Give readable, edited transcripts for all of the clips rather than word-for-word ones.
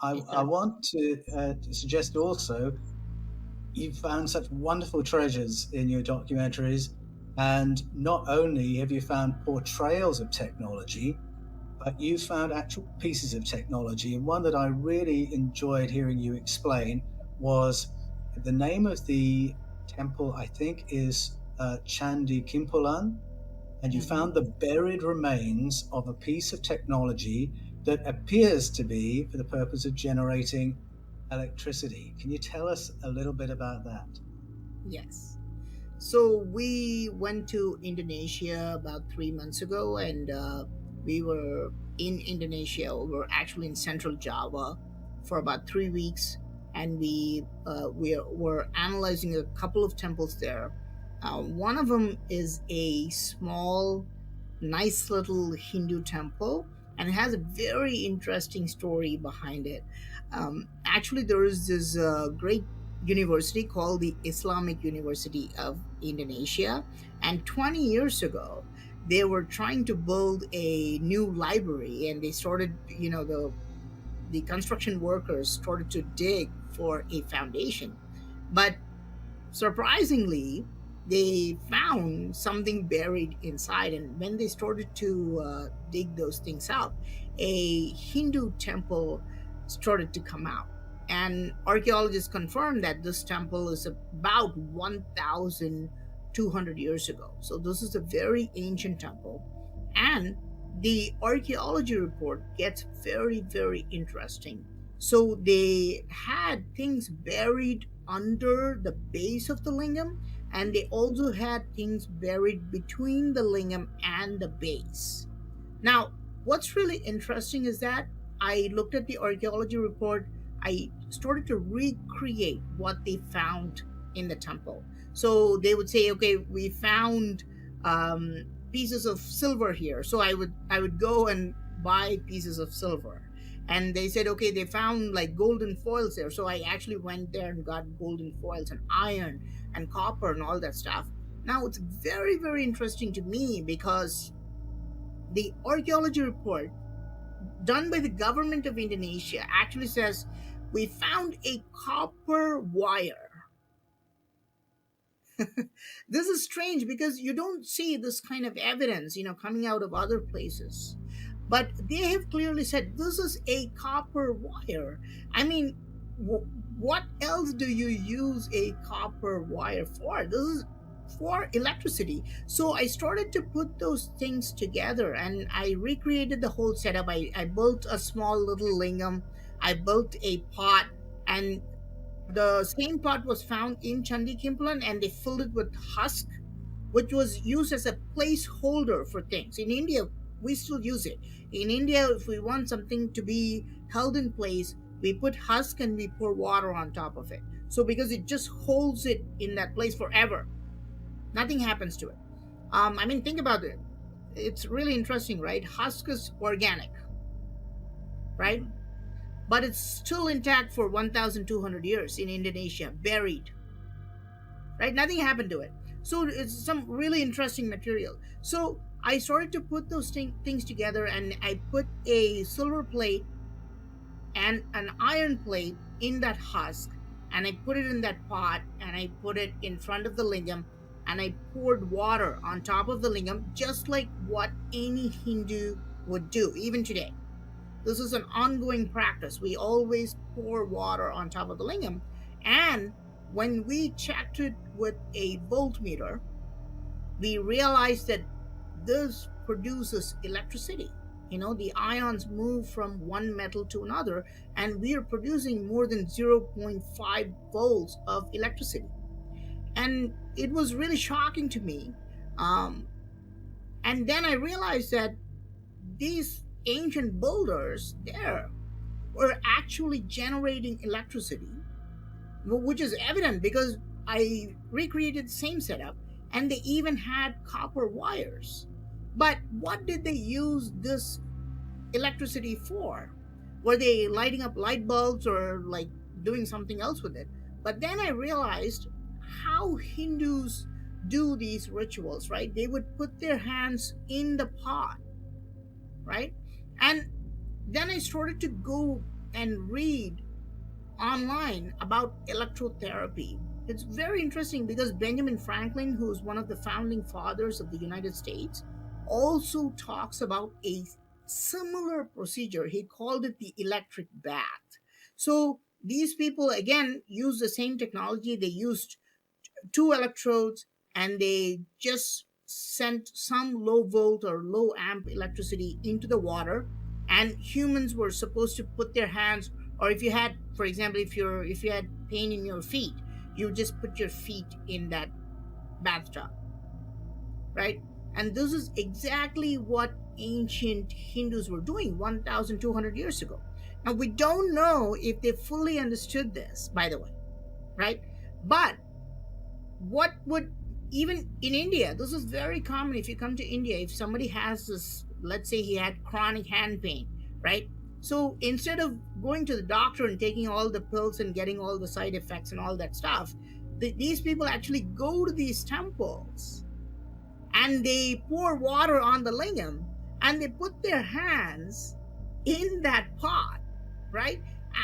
Yes, I sir. want to suggest also you've found such wonderful treasures in your documentaries. And not only have you found portrayals of technology, but you found actual pieces of technology. And one that I really enjoyed hearing you explain was the name of the temple, I think, is Chandi Kimpulan. And you Hmm. found the buried remains of a piece of technology that appears to be for the purpose of generating electricity. Can you tell us a little bit about that? Yes. So we went to Indonesia about 3 months ago, and we were in Indonesia. We were actually in Central Java for about 3 weeks, and we were analyzing a couple of temples there. One of them is a small, nice little Hindu temple, and it has a very interesting story behind it. Actually, there is this great university called the Islamic University of Indonesia. And 20 years ago, they were trying to build a new library, and they started, the construction workers started to dig for a foundation. But surprisingly, they found something buried inside, and when they started to dig those things out, a Hindu temple started to come out. And archaeologists confirmed that this temple is about 1,200 years ago. So this is a very ancient temple. And the archaeology report gets very, very interesting. So they had things buried under the base of the lingam, and they also had things buried between the lingam and the base. Now, what's really interesting is that I looked at the archaeology report, I started to recreate what they found in the temple. So they would say, okay, we found pieces of silver here. So I would go and buy pieces of silver. And they said, okay, they found like golden foils there. So I actually went there and got golden foils and iron and copper and all that stuff. Now it's very, very interesting to me because the archaeology report done by the government of Indonesia actually says we found a copper wire. This is strange because you don't see this kind of evidence, coming out of other places. But they have clearly said this is a copper wire. I mean, what else do you use a copper wire for? This is for electricity. So I started to put those things together, and I recreated the whole setup. I built a small little lingam, I built a pot, and the same pot was found in Chandi Kimplan, and they filled it with husk, which was used as a placeholder for things. In India, we still use it. In India, if we want something to be held in place, we put husk and we pour water on top of it. So because it just holds it in that place forever, nothing happens to it. I mean, think about it. It's really interesting, right? Husk is organic, right? Mhm. But it's still intact for 1,200 years in Indonesia, buried, right? Nothing happened to it. So it's some really interesting material. So I started to put those things together, and I put a silver plate and an iron plate in that husk, and I put it in that pot, and I put it in front of the lingam, and I poured water on top of the lingam, just like what any Hindu would do, even today. This is an ongoing practice. We always pour water on top of the lingam. And when we checked it with a voltmeter, we realized that this produces electricity. The ions move from one metal to another, and we are producing more than zero point 0.5 volts of electricity. And it was really shocking to me. Um, and then I realized that these ancient boulders there were actually generating electricity, which is evident because I recreated the same setup, and they even had copper wires. But what did they use this electricity for? Were they lighting up light bulbs or like doing something else with it? But then I realized how Hindus do these rituals, right? They would put their hands in the pot, right? And then I started to go and read online about electrotherapy. It's very interesting because Benjamin Franklin, who's one of the founding fathers of the United States, also talks about a similar procedure. He called it the electric bath. So these people again use the same technology. They used two electrodes and they just sent some low volt or low amp electricity into the water, and humans were supposed to put their hands, or if you had, for example, if you had pain in your feet, you just put your feet in that bathtub, right? And this is exactly what ancient Hindus were doing 1200 years ago. Now we don't know if they fully understood this, by the way, right? But what would, even in India, this is very common. If you come to India, if somebody has this, let's say he had chronic hand pain, right? So instead of going to the doctor and taking all the pills and getting all the side effects and all that stuff, these people actually go to these temples and they pour water on the lingam and they put their hands in that pot, right?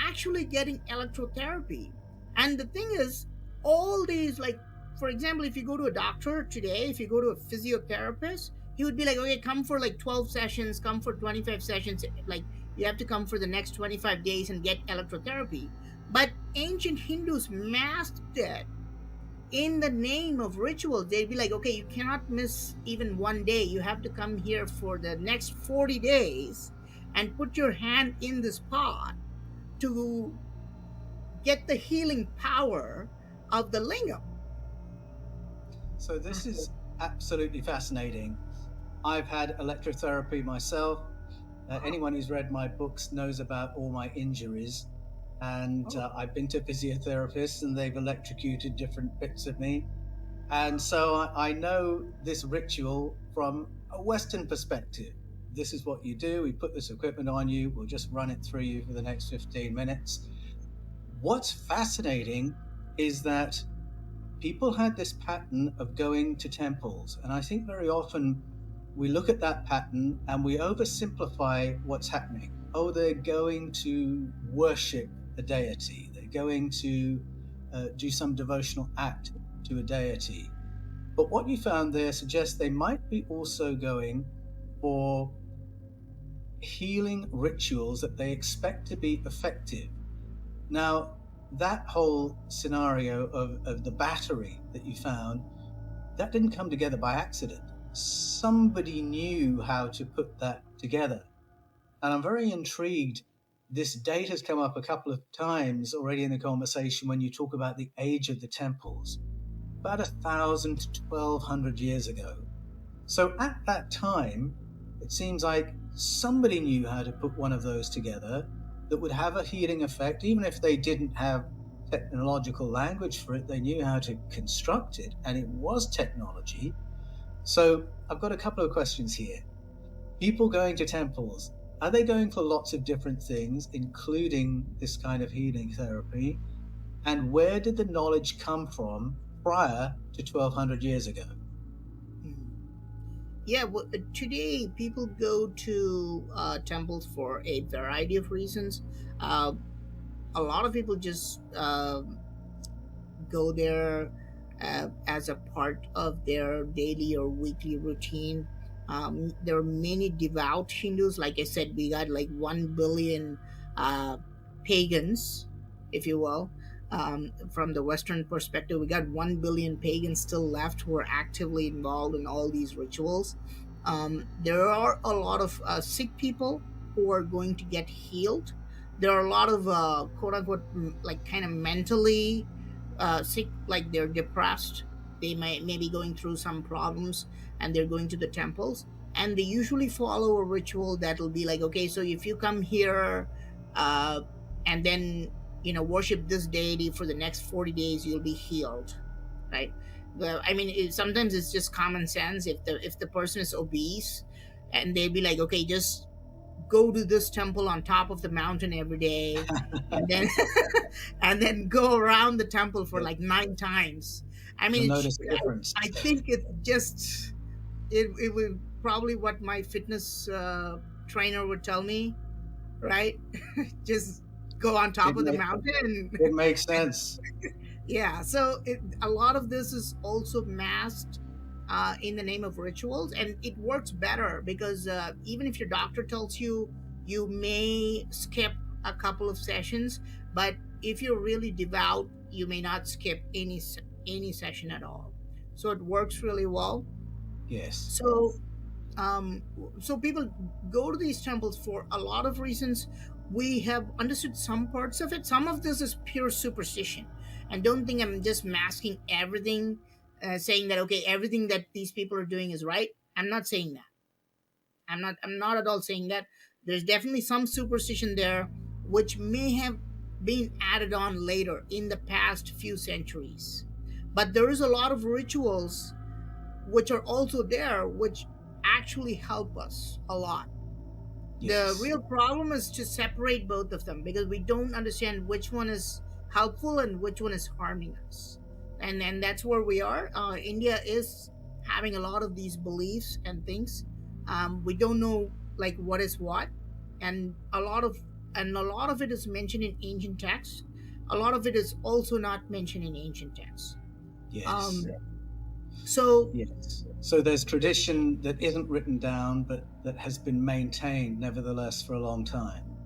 Actually getting electrotherapy. And the thing is, all these, like, for example, if you go to a doctor today, if you go to a physiotherapist, he would be like, okay, come for like 12 sessions, come for 25 sessions. Like, you have to come for the next 25 days and get electrotherapy. But ancient Hindus masked it in the name of rituals. They'd be like, okay, you cannot miss even one day. You have to come here for the next 40 days and put your hand in this pot to get the healing power of the lingam. So this is absolutely fascinating. I've had electrotherapy myself. Anyone who's read my books knows about all my injuries. And I've been to physiotherapists and they've electrocuted different bits of me. And so I know this ritual from a Western perspective. This is what you do. We put this equipment on you. We'll just run it through you for the next 15 minutes. What's fascinating is that people had this pattern of going to temples. And I think very often we look at that pattern and we oversimplify what's happening. Oh, they're going to worship a deity. They're going to do some devotional act to a deity. But what you found there suggests they might be also going for healing rituals that they expect to be effective. Now, that whole scenario of the battery that you found, that didn't come together by accident. Somebody knew how to put that together. And I'm very intrigued. This date has come up a couple of times already in the conversation when you talk about the age of the temples, about 1,000 to 1,200 years ago. So at that time, it seems like somebody knew how to put one of those together that would have a healing effect. Even if they didn't have technological language for it, they knew how to construct it, and it was technology. So I've got a couple of questions here. People going to temples, are they going for lots of different things, including this kind of healing therapy? And where did the knowledge come from prior to 1,200 years ago? Yeah, well, today people go to temples for a variety of reasons. A lot of people just go there as a part of their daily or weekly routine. There are many devout Hindus. Like I said, we got like 1 billion pagans, if you will. From the Western perspective, we got 1 billion pagans still left who are actively involved in all these rituals. There are a lot of sick people who are going to get healed. There are a lot of quote unquote, like kind of mentally sick, like they're depressed. They may be going through some problems and they're going to the temples. And they usually follow a ritual that'll be like, okay, so if you come here and then worship this deity for the next 40 days, you'll be healed, right? Well, I mean, sometimes it's just common sense. If the person is obese, and they'd be like, okay, just go to this temple on top of the mountain every day, and then and then go around the temple for like 9 times. I You'll mean, notice a difference. I think it's just it would probably what my fitness trainer would tell me, right? Just go on It, top of the ma- mountain. it makes sense. Yeah, so a lot of this is also masked in the name of rituals, and it works better because even if your doctor tells you you may skip a couple of sessions, but if you're really devout, you may not skip any session at all. So it works really well. Yes. So um, so people go to these temples for a lot of reasons. We have understood some parts of it. Some of this is pure superstition, and don't think I'm just masking everything, saying that okay, everything that these people are doing is right. I'm not saying that. I'm not at all saying that. There's definitely some superstition there which may have been added on later in the past few centuries, but there is a lot of rituals which are also there, which actually help us a lot. The Yes. real problem is to separate both of them because we don't understand which one is helpful and which one is harming us. And that's where we are. India is having a lot of these beliefs and things. We don't know like what is what, and a lot of it is mentioned in ancient texts. A lot of it is also not mentioned in ancient texts. Um, Yes. so Yes. So there's tradition that isn't written down, but that has been maintained nevertheless for a long time.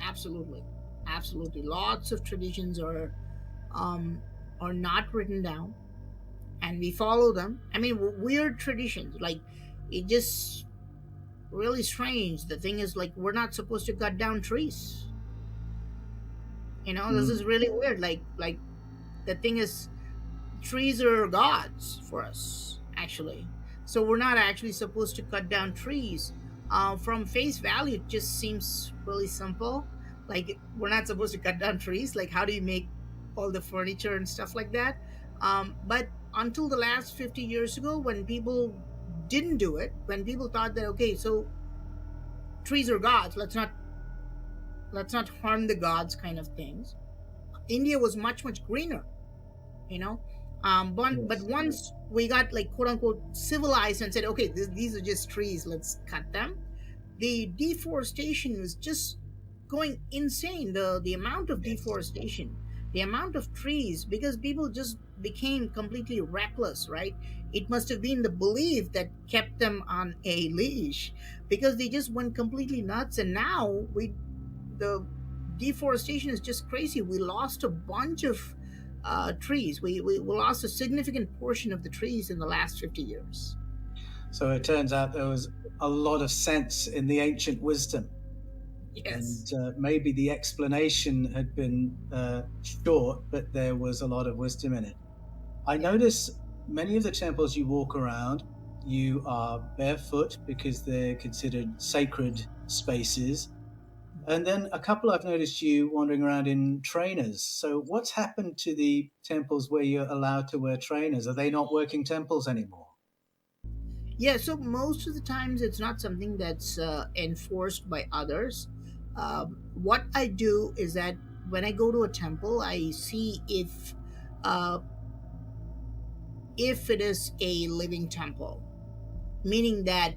absolutely, absolutely, lots of traditions um, are not written down, and we follow them. I mean, weird traditions, like it just really strange. The thing is, like, we're not supposed to cut down trees. This is Mm. really weird. Like the thing is, trees are gods for us, actually. So we're not actually supposed to cut down trees. From face value, it just seems really simple. Like we're not supposed to cut down trees. Like how do you make all the furniture and stuff like that? But until the last 50 years ago, when people didn't do it, when people thought that okay, so trees are gods, let's not harm the gods, kind of things. India was much greener, you know but Yes. once we got like quote unquote civilized and said okay, these are just trees, let's cut them, the deforestation was just going insane. The amount of Yes. deforestation, the amount of trees, because people just became completely reckless, right? It must have been the belief that kept them on a leash, because they just went completely nuts. And now the deforestation is just crazy. We lost a bunch of trees. We lost a significant portion of the trees in the last 50 years. So it turns out there was a lot of sense in the ancient wisdom, and Yes. maybe the explanation had been short, but there was a lot of wisdom in it. I Yeah. notice many of the temples you walk around, you are barefoot because they're considered sacred spaces. And then a couple I've noticed you wandering around in trainers. So what's happened to the temples where you're allowed to wear trainers? Are they not working temples anymore? Yeah, so most of the times it's not something that's enforced by others. What I do is that when I go to a temple, I see uh, if it is a living temple, meaning that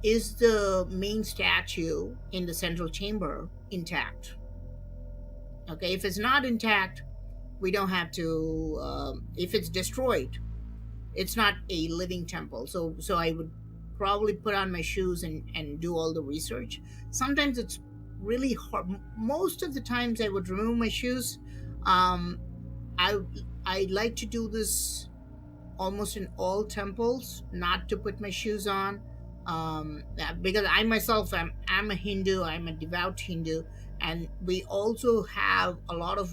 is the main statue in the central chamber intact. Okay, if it's not intact, we don't have to. If it's destroyed, it's not a living temple. So I would probably put on my shoes and do all the research. Sometimes it's really hard. Most of the times I would remove my shoes. um i I like to do this almost in all temples, not to put my shoes on, because I myself am a Hindu. I'm a devout Hindu, and we also have a lot of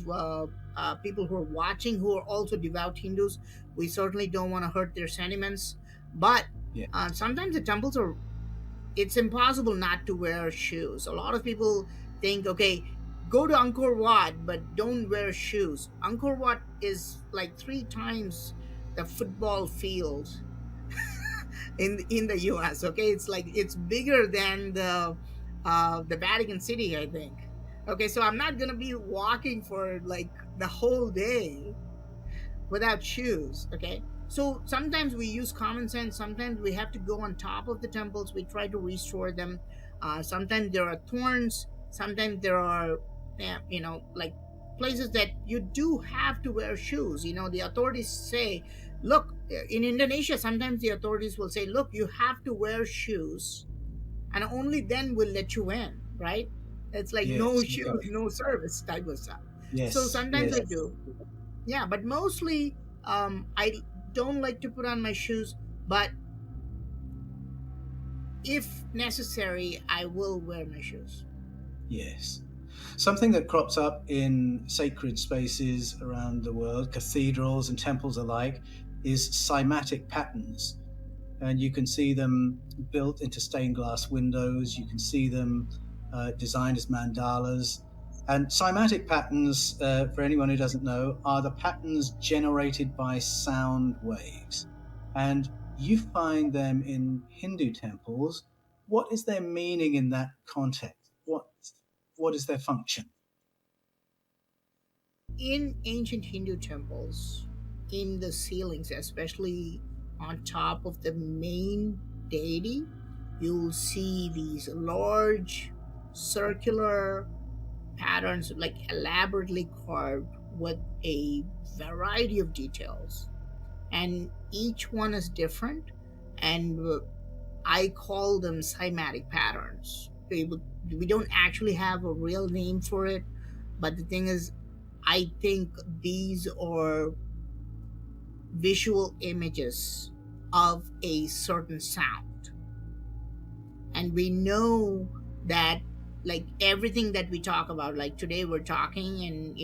people who are watching who are also devout Hindus. We certainly don't want to hurt their sentiments, but Yes. sometimes the temples are, it's impossible not to wear shoes. A lot of people think, okay, go to Angkor Wat, but don't wear shoes. Angkor Wat is like three times the football field in the US. Okay, it's like it's bigger than the Vatican City, I think. Okay, so I'm not gonna be walking for like the whole day without shoes. Okay, so sometimes we use common sense, sometimes we have to go on top of the temples, we try to restore them. Sometimes there are thorns, sometimes there are like places that you do have to wear shoes. The authorities say, look, in Indonesia, sometimes the authorities will say, look, you have to wear shoes, and only then we'll let you in, right? It's like no Yes. shoes, no service type of stuff. So Yes. sometimes I Yes. do. Yeah, but mostly I don't like to put on my shoes, but if necessary, I will wear my shoes. Yes. Something that crops up in sacred spaces around the world, cathedrals and temples alike, is cymatic patterns. And you can see them built into stained glass windows. You can see them designed as mandalas. And cymatic patterns, for anyone who doesn't know, are the patterns generated by sound waves. And you find them in Hindu temples. What is their meaning in that context? What is their function? In ancient Hindu temples, in the ceilings, especially on top of the main deity, you'll see these large circular patterns, like elaborately carved with a variety of details. And each one is different. And I call them cymatic patterns. We don't actually have a real name for it, but the thing is, I think these are visual images of a certain sound. And we know that, like everything that we talk about, like today we're talking, and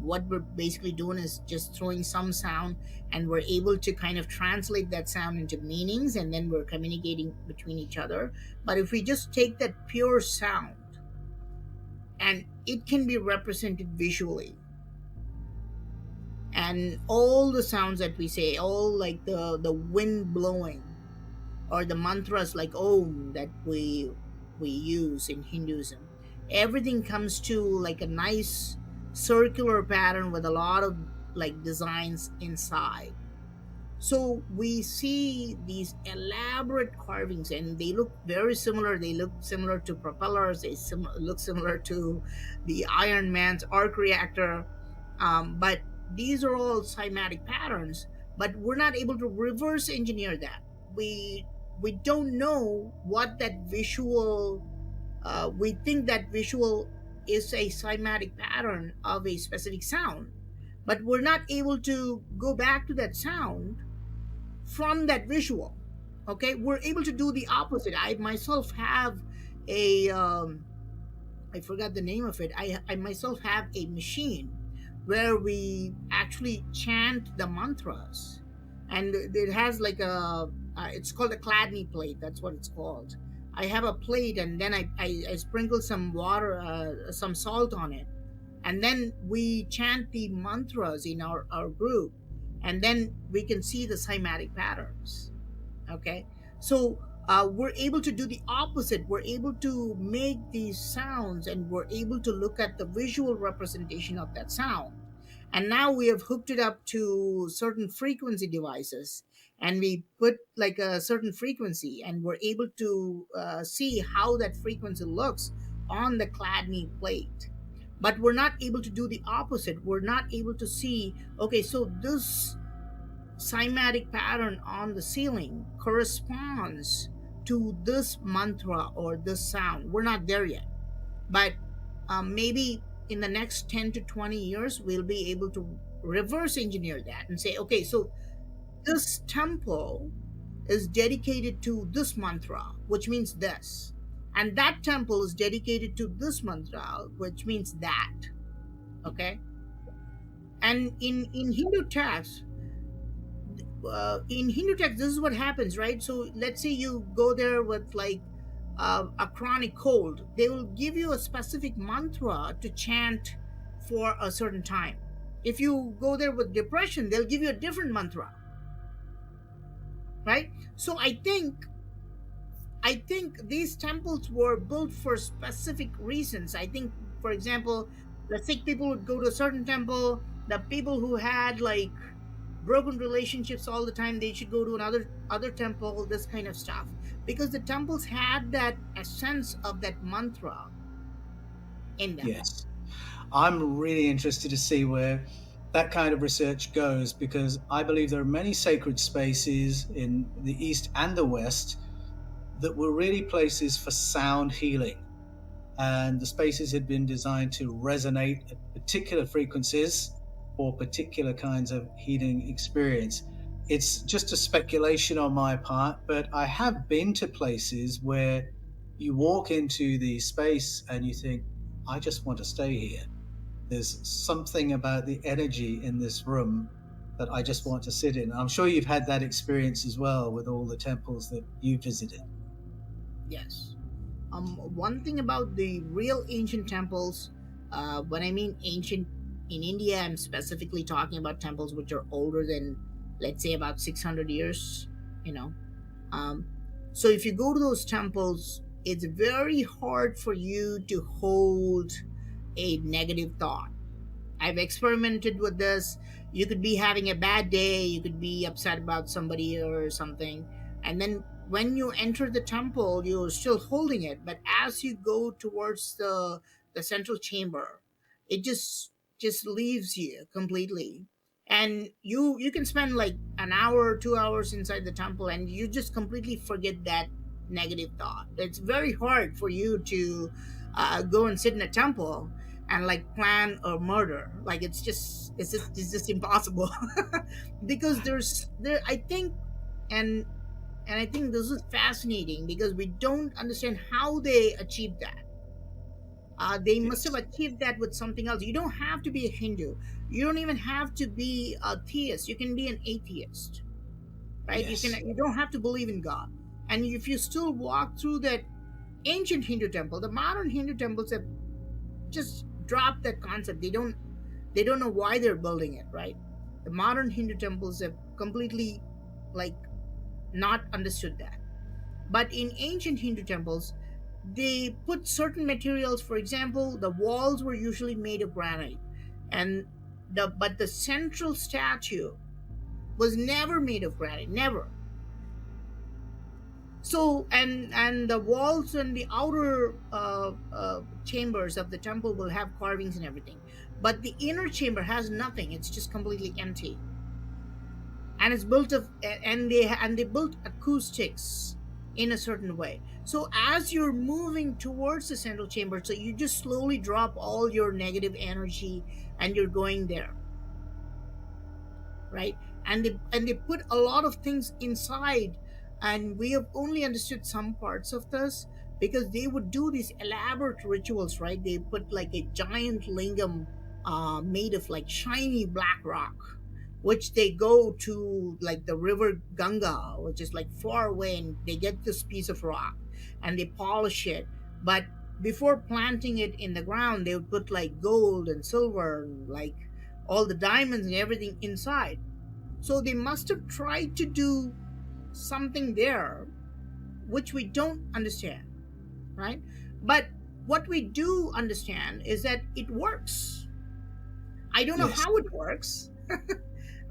what we're basically doing is just throwing some sound, and we're able to kind of translate that sound into meanings, and then we're communicating between each other. But if we just take that pure sound, and it can be represented visually, and all the sounds that we say, all like the wind blowing, or the mantras like om that we use in Hinduism, everything comes to like a nice circular pattern with a lot of like designs inside. So we see these elaborate carvings, and they look very similar. They look similar to propellers. Look similar to the Iron Man's arc reactor. But these are all cymatic patterns. But we're not able to reverse engineer that. We don't know what that visual. We think that visual is a cymatic pattern of a specific sound, but we're not able to go back to that sound from that visual. Okay, we're able to do the opposite. I myself have a I forgot the name of it. I myself have a machine where we actually chant the mantras, and it has like a it's called a Cladni plate. That's what it's called. I have a plate, and then I sprinkle some water, some salt on it, and then we chant the mantras in our group, and then we can see the cymatic patterns. Okay, so we're able to do the opposite. We're able to make these sounds, and we're able to look at the visual representation of that sound. And now we have hooked it up to certain frequency devices, and we put like a certain frequency, and we're able to see how that frequency looks on the Cladni plate. But we're not able to do the opposite. We're not able to see, okay, so this cymatic pattern on the ceiling corresponds to this mantra or this sound. We're not there yet. But maybe in the next 10 to 20 years, we'll be able to reverse engineer that and say, okay, so this temple is dedicated to this mantra, which means this. And that temple is dedicated to this mantra, which means that. Okay? And in Hindu texts, this is what happens, right? So let's say you go there with like a chronic cold, they will give you a specific mantra to chant for a certain time. If you go there with depression, they'll give you a different mantra, right? So I think these temples were built for specific reasons. I think, for example, the sick people would go to a certain temple. The people who had like broken relationships all the time, they should go to another temple, this kind of stuff, because the temples had that essence of that mantra in them. Yes. I'm really interested to see where that kind of research goes, because I believe there are many sacred spaces in the East and the West that were really places for sound healing. And the spaces had been designed to resonate at particular frequencies for particular kinds of healing experience. It's just a speculation on my part, but I have been to places where you walk into the space and you think, I just want to stay here. There's something about the energy in this room that I just Yes. want to sit in. I'm sure you've had that experience as well with all the temples that you visited. Yes. One thing about the real ancient temples, when I mean ancient in India, I'm specifically talking about temples which are older than, let's say, about 600 years. You know, um, so if you go to those temples, it's very hard for you to hold a negative thought. I've experimented with this. You could be having a bad day, you could be upset about somebody or something, and then when you enter the temple, you're still holding it. But as you go towards the central chamber, it just leaves you completely. And you can spend like an hour, 2 hours inside the temple, and you just completely forget that negative thought. It's very hard for you to go and sit in a temple and like plan a murder. Like it's just impossible. Because there I think, and I think this is fascinating because we don't understand how they achieved that. They must have Yes. achieved that with something else. You don't have to be a Hindu, you don't even have to be a theist, you can be an atheist, right? Yes. You don't have to believe in God. And if you still walk through that ancient Hindu temple, the modern Hindu temples have just dropped that concept. They don't know why they're building it, right? The modern Hindu temples have completely like not understood that. But in ancient Hindu temples, they put certain materials. For example, the walls were usually made of granite, and the central statue was never made of granite, never. So and the walls and the outer chambers of the temple will have carvings and everything, but the inner chamber has nothing. It's just completely empty, and it's built of and they built acoustics in a certain way. So as you're moving towards the central chamber, so you just slowly drop all your negative energy and you're going there, right? And they put a lot of things inside, and we have only understood some parts of this because they would do these elaborate rituals, right? They put like a giant lingam made of like shiny black rock, which they go to like the river Ganga, which is like far away, and they get this piece of rock and they polish it. But before planting it in the ground, they would put like gold and silver and like all the diamonds and everything inside. So they must have tried to do something there which we don't understand, right? But what we do understand is that it works. I don't know Yes. how it works,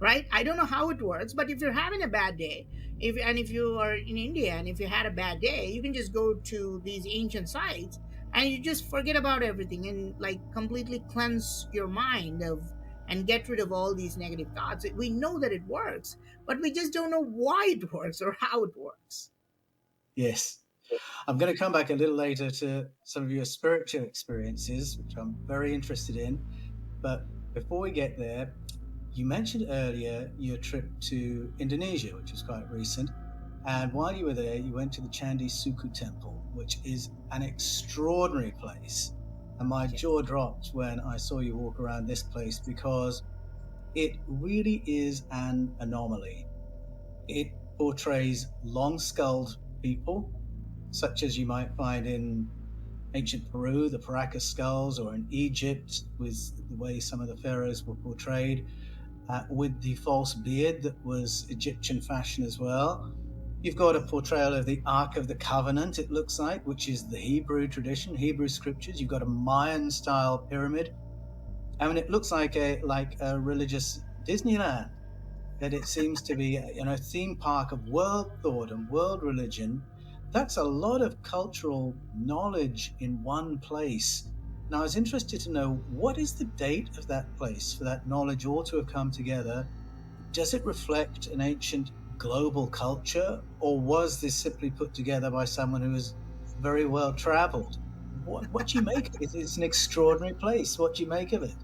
right? I don't know how it works, but if you're having a bad day, if you are in India and if you had a bad day, you can just go to these ancient sites and you just forget about everything and like completely cleanse your mind of and get rid of all these negative thoughts. We know that it works, but we just don't know why it works or how it works. Yes. I'm going to come back a little later to some of your spiritual experiences, which I'm very interested in. But before we get there, you mentioned earlier your trip to Indonesia, which was quite recent. And while you were there, you went to the Candi Suku Temple, which is an extraordinary place. And my jaw Yes. dropped when I saw you walk around this place, because it really is an anomaly. It portrays long skulled people, such as you might find in ancient Peru, the Paracas skulls, or in Egypt, with the way some of the pharaohs were portrayed, with the false beard that was Egyptian fashion as well. You've got a portrayal of the Ark of the Covenant, it looks like, which is the Hebrew tradition, Hebrew scriptures. You've got a Mayan style pyramid. I mean, it looks like a religious Disneyland. That it seems to be a theme park of world thought and world religion. That's a lot of cultural knowledge in one place. Now, I was interested to know, what is the date of that place for that knowledge all to have come together? Does it reflect an ancient global culture, or was this simply put together by someone who was very well traveled? What do you make of it? It's an extraordinary place. What do you make of it?